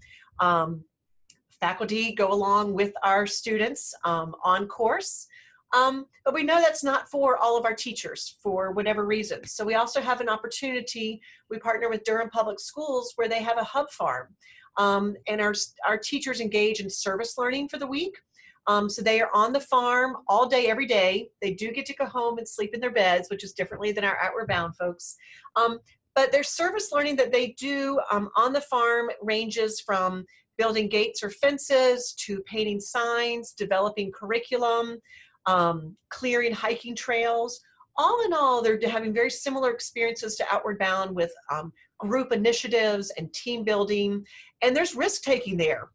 Faculty go along with our students on course. But we know that's not for all of our teachers for whatever reason. So we also have an opportunity. We partner with Durham Public Schools where they have a hub farm. And our teachers engage in service learning for the week. So they are on the farm all day, every day. They do get to go home and sleep in their beds, which is differently than our Outward Bound folks. But their service learning that they do on the farm ranges from building gates or fences to painting signs, developing curriculum, clearing hiking trails. All in all, they're having very similar experiences to Outward Bound with group initiatives and team building. And there's risk-taking there.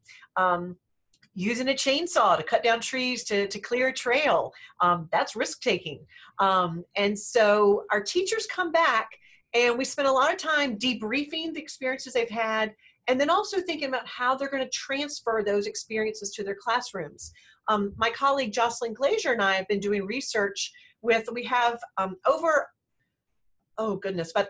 Using a chainsaw to cut down trees to clear a trail, that's risk-taking. And so our teachers come back and we spend a lot of time debriefing the experiences they've had and then also thinking about how they're going to transfer those experiences to their classrooms. My colleague Jocelyn Glazier and I have been doing research with, we have about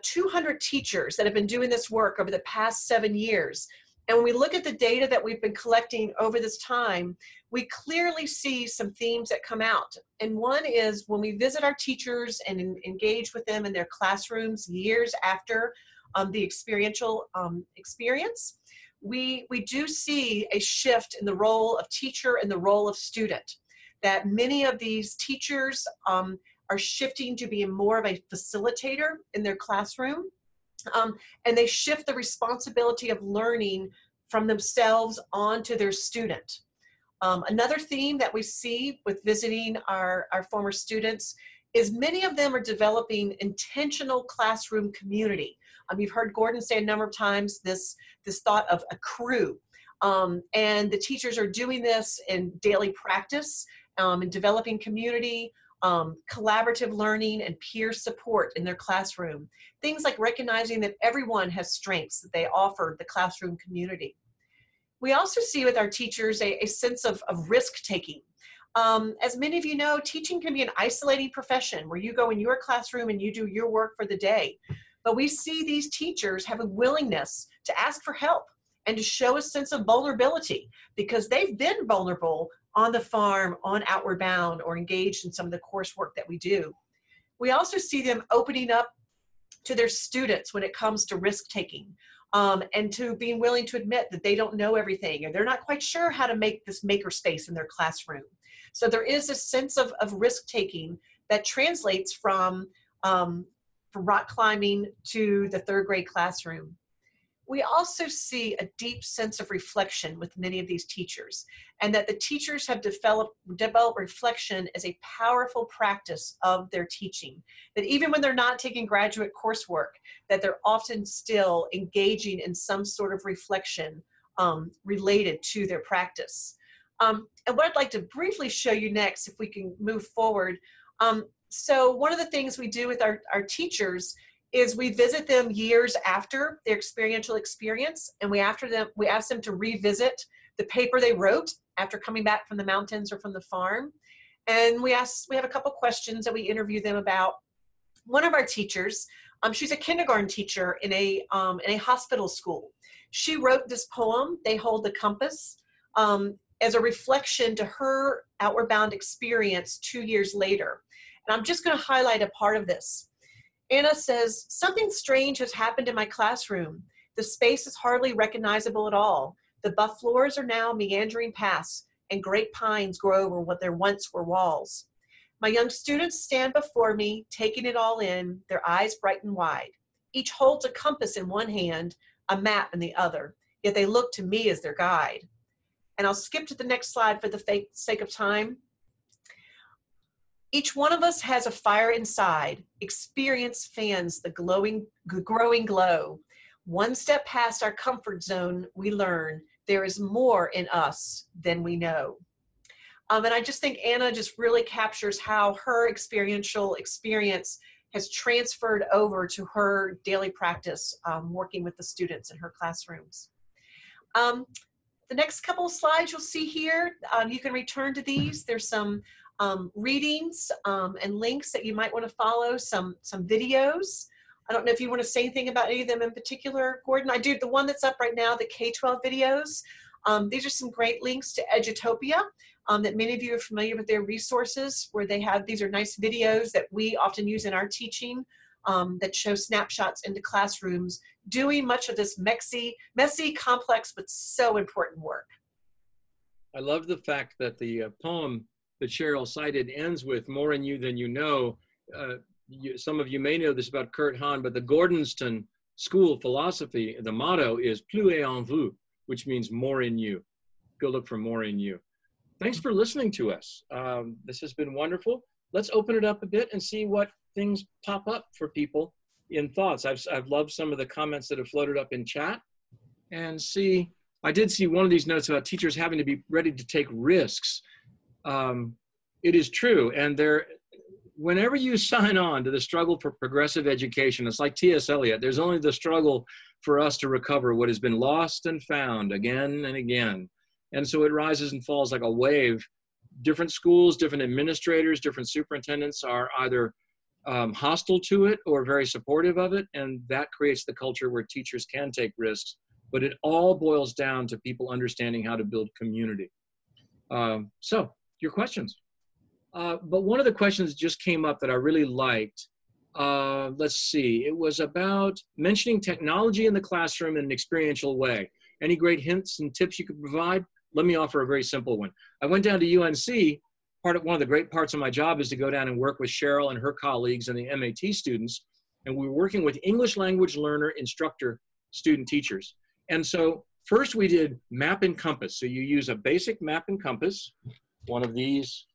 200 teachers that have been doing this work over the past 7 years. And when we look at the data that we've been collecting over this time, we clearly see some themes that come out. And one is when we visit our teachers and engage with them in their classrooms years after the experiential experience, we do see a shift in the role of teacher and the role of student, that many of these teachers are shifting to be more of a facilitator in their classroom, and they shift the responsibility of learning from themselves onto their student. Another theme that we see with visiting our former students is many of them are developing intentional classroom community. You've heard Gordon say a number of times this thought of a crew. And the teachers are doing this in daily practice, in developing community, collaborative learning, and peer support in their classroom. Things like recognizing that everyone has strengths that they offer the classroom community. We also see with our teachers a sense of risk-taking. As many of you know, teaching can be an isolating profession where you go in your classroom and you do your work for the day. But we see these teachers have a willingness to ask for help and to show a sense of vulnerability because they've been vulnerable on the farm, on Outward Bound, or engaged in some of the coursework that we do. We also see them opening up to their students when it comes to risk-taking. And to being willing to admit that they don't know everything or they're not quite sure how to make this maker space in their classroom. So there is a sense of risk-taking that translates from rock climbing to the third grade classroom. We also see a deep sense of reflection with many of these teachers, and that the teachers have developed reflection as a powerful practice of their teaching. That even when they're not taking graduate coursework, that they're often still engaging in some sort of reflection related to their practice. And what I'd like to briefly show you next, if we can move forward. So one of the things we do with our teachers is we visit them years after their experiential experience, and we ask them to revisit the paper they wrote after coming back from the mountains or from the farm. And we have a couple questions that we interview them about. One of our teachers, she's a kindergarten teacher in a hospital school. She wrote this poem, They Hold the Compass, as a reflection to her Outward Bound experience 2 years later. And I'm just going to highlight a part of this. Anna says, something strange has happened in my classroom. The space is hardly recognizable at all. The buff floors are now meandering paths, and great pines grow over what there once were walls. My young students stand before me, taking it all in, their eyes bright and wide. Each holds a compass in one hand, a map in the other, yet they look to me as their guide. And I'll skip to the next slide for the sake of time. Each one of us has a fire inside. Experience fans the growing glow. One step past our comfort zone, we learn there is more in us than we know. And I just think Anna just really captures how her experiential experience has transferred over to her daily practice, working with the students in her classrooms. The next couple of slides you'll see here, you can return to these. There's some readings and links that you might want to follow, some videos. I don't know if you want to say anything about any of them in particular, Gordon. I do. The one that's up right now, the K-12 videos. These are some great links to Edutopia that many of you are familiar with their resources, where they have, these are nice videos that we often use in our teaching that show snapshots into classrooms doing much of this messy, complex, but so important work.
I love the fact that the poem that Cheryl cited ends with more in you than you know. Some of you may know this about Kurt Hahn, but the Gordonston School philosophy, the motto is plus et en vous, which means more in you. Go look for more in you. Thanks for listening to us. This has been wonderful. Let's open it up a bit and see what things pop up for people in thoughts. I've loved some of the comments that have floated up in chat, and I did see one of these notes about teachers having to be ready to take risks. It is true, and whenever you sign on to the struggle for progressive education, it's like T.S. Eliot, there's only the struggle for us to recover what has been lost and found again and again. And so it rises and falls like a wave. Different schools, different administrators, different superintendents are either hostile to it or very supportive of it, and that creates the culture where teachers can take risks. But it all boils down to people understanding how to build community. So, your questions. But one of the questions just came up that I really liked let's see, it was about mentioning technology in the classroom in an experiential way. Any great hints and tips you could provide? Let me offer a very simple one. I went down to UNC. One of the great parts of my job is to go down and work with Cheryl and her colleagues and the MAT students. And we were working with English language learner, instructor, student teachers. And so first we did map and compass. So you use a basic map and compass, one of these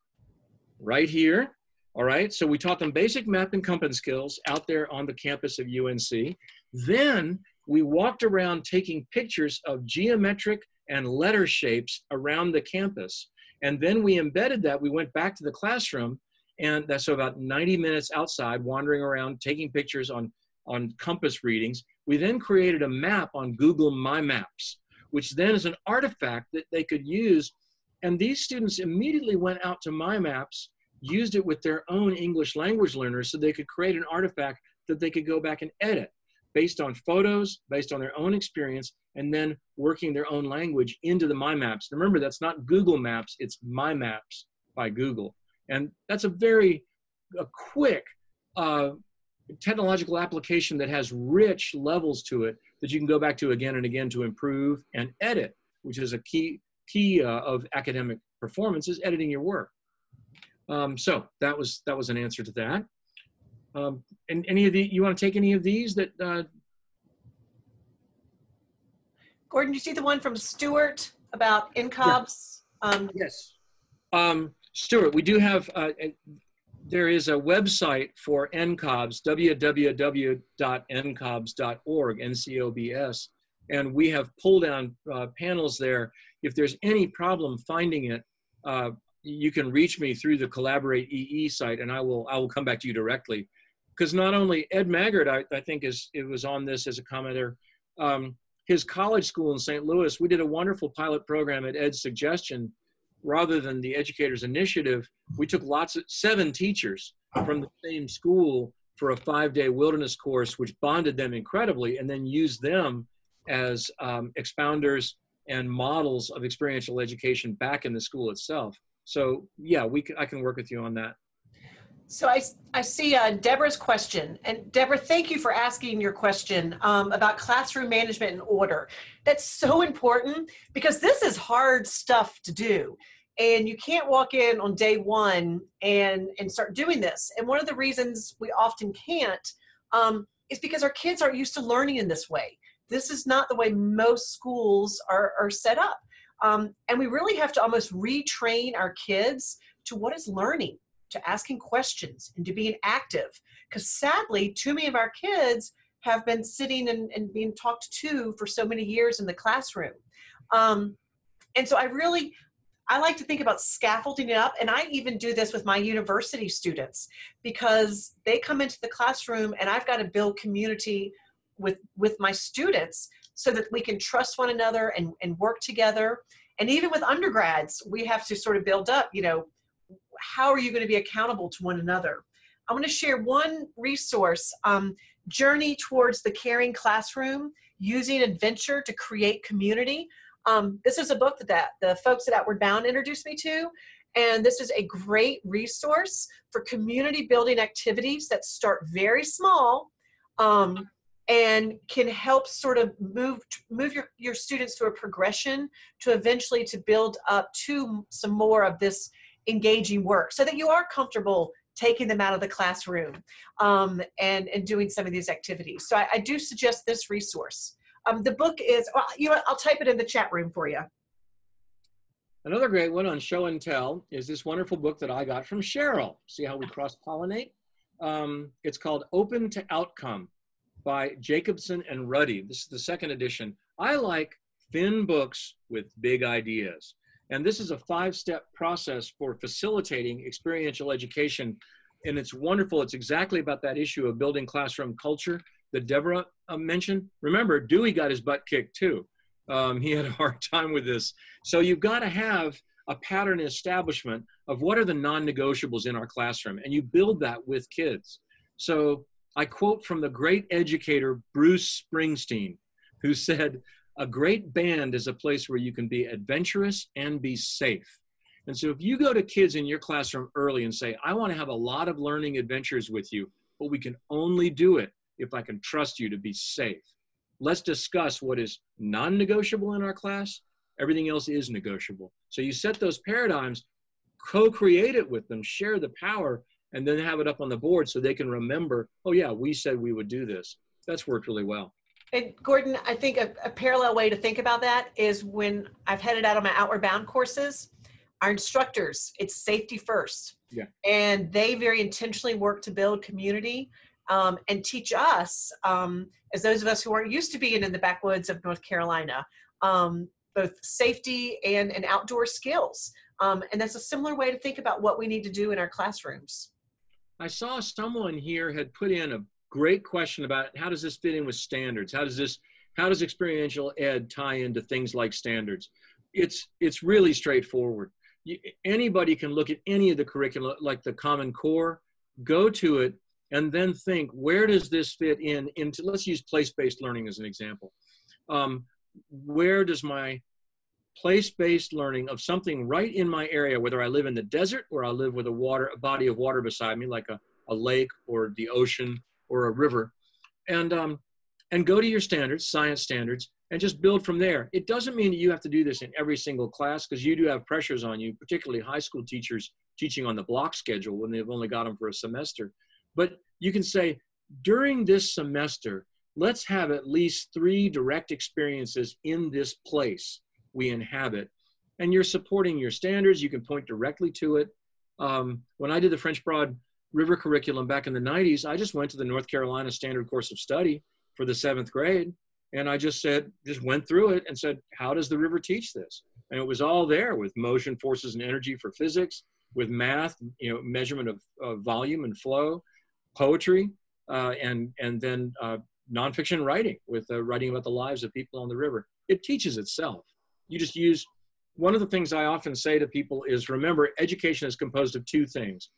right here. All right, so we taught them basic map and compass skills out there on the campus of UNC. Then we walked around taking pictures of geometric and letter shapes around the campus. And then we embedded that. We went back to the classroom, and that's so about 90 minutes outside, wandering around, taking pictures on compass readings. We then created a map on Google My Maps, which then is an artifact that they could use. And these students immediately went out to My Maps, used it with their own English language learners so they could create an artifact that they could go back and edit based on photos, based on their own experience, and then working their own language into the My Maps. Remember, that's not Google Maps, it's My Maps by Google. And that's a quick technological application that has rich levels to it that you can go back to again and again to improve and edit, which is a key of academic performance, is editing your work. So that was an answer to that. And any of you want to take any of these that?
Gordon, you see the one from Stuart about NCOBs?
Yes. Stuart, we do have, there is a website for NCOBs, www.ncobs.org, N-C-O-B-S, and we have pull down panels there. If there's any problem finding it, you can reach me through the Collaborate EE site, and I will come back to you directly. Because not only Ed Maggard, I think it was on this as a commenter, his college school in St. Louis, we did a wonderful pilot program at Ed's suggestion. Rather than the Educators Initiative, we took 7 teachers from the same school for a 5-day wilderness course, which bonded them incredibly, and then used them as expounders and models of experiential education back in the school itself. So yeah, I can work with you on that.
So I see Deborah's question. And Deborah, thank you for asking your question about classroom management and order. That's so important because this is hard stuff to do. And you can't walk in on day one and start doing this. And one of the reasons we often can't is because our kids aren't used to learning in this way. This is not the way most schools are set up. And we really have to almost retrain our kids to what is learning, to asking questions, and to being active. Because sadly, too many of our kids have been sitting and being talked to for so many years in the classroom. And so I like to think about scaffolding it up, and I even do this with my university students because they come into the classroom and I've got to build community with my students so that we can trust one another and work together. And even with undergrads, we have to sort of build up, how are you going to be accountable to one another? I'm going to share one resource, Journey Towards the Caring Classroom, Using Adventure to Create Community. This is a book that the folks at Outward Bound introduced me to, and this is a great resource for community building activities that start very small and can help sort of move your students through a progression to eventually to build up to some more of this engaging work so that you are comfortable taking them out of the classroom and doing some of these activities. So I do suggest this resource. The book is, I'll type it in the chat room for you.
Another great one on show and tell is this wonderful book that I got from Cheryl. See how we cross-pollinate? It's called Open to Outcome by Jacobson and Ruddy. This is the 2nd edition. I like thin books with big ideas. And this is a 5-step process for facilitating experiential education. And it's wonderful. It's exactly about that issue of building classroom culture that Deborah mentioned. Remember, Dewey got his butt kicked too. He had a hard time with this. So you've got to have a pattern establishment of what are the non-negotiables in our classroom, and you build that with kids. So I quote from the great educator, Bruce Springsteen, who said, "A great band is a place where you can be adventurous and be safe." And so if you go to kids in your classroom early and say, "I want to have a lot of learning adventures with you," but we can only do it if I can trust you to be safe. Let's discuss what is non-negotiable in our class. Everything else is negotiable. So you set those paradigms, co-create it with them, share the power, and then have it up on the board so they can remember, oh yeah, we said we would do this. That's worked really well.
And Gordon, I think a parallel way to think about that is when I've headed out on my Outward Bound courses, our instructors, it's safety first.
Yeah.
And they very intentionally work to build community and teach us, as those of us who aren't used to being in the backwoods of North Carolina, both safety and outdoor skills. And that's a similar way to think about what we need to do in our classrooms.
I saw someone here had put in a great question about how does this fit in with standards? How does experiential ed tie into things like standards? It's really straightforward. Anybody can look at any of the curricula, like the Common Core, go to it, and then think, where does this fit into, let's use place-based learning as an example. Where does my place-based learning of something right in my area, whether I live in the desert or I live with a body of water beside me, like a lake or the ocean or a river, and go to your standards, science standards, and just build from there. It doesn't mean that you have to do this in every single class, because you do have pressures on you, particularly high school teachers teaching on the block schedule when they've only got them for a semester. But you can say, during this semester, let's have at least 3 direct experiences in this place we inhabit. And you're supporting your standards. You can point directly to it. When I did the French Broad River curriculum back in the 90s, I just went to the North Carolina Standard Course of Study for the 7th grade. And I just went through it and said, how does the river teach this? And it was all there with motion, forces, and energy for physics, with math, measurement of volume and flow, poetry, and then nonfiction writing, with writing about the lives of people on the river. It teaches itself. You just use, one of the things I often say to people is, remember, education is composed of 2 things: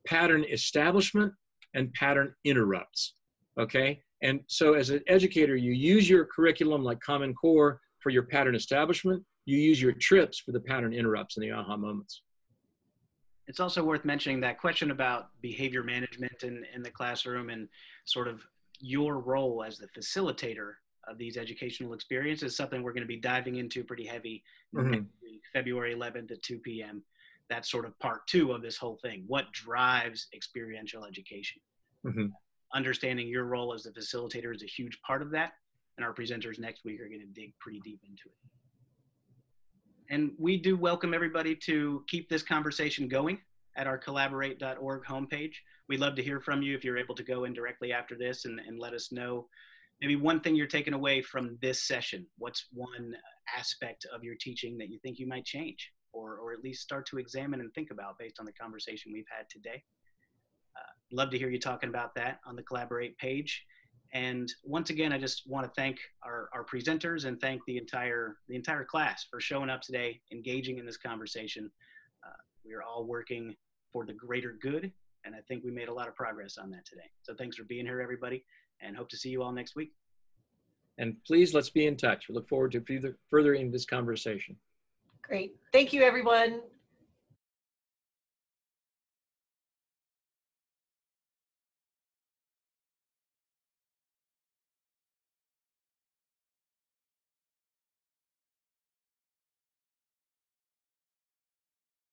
pattern establishment and pattern interrupts, okay? And so as an educator, you use your curriculum like Common Core for your pattern establishment. You use your trips for the pattern interrupts and the aha moments.
It's also worth mentioning that question about behavior management in the classroom and sort of your role as the facilitator of these educational experiences, something we're going to be diving into pretty heavy next week, February 11th at 2 p.m. That's sort of part 2 of this whole thing. What drives experiential education? Understanding your role as the facilitator is a huge part of that. And our presenters next week are going to dig pretty deep into it. And we do welcome everybody to keep this conversation going at our collaborate.org homepage. We'd love to hear from you if you're able to go in directly after this and let us know maybe one thing you're taking away from this session. What's one aspect of your teaching that you think you might change, or at least start to examine and think about based on the conversation we've had today? Love to hear you talking about that on the Collaborate page. And once again, I just want to thank our presenters and thank the entire class for showing up today, engaging in this conversation. We are all working for the greater good, and I think we made a lot of progress on that today. So thanks for being here, everybody, and hope to see you all next week.
And please, let's be in touch. We look forward to furthering this conversation.
Great. Thank you, everyone.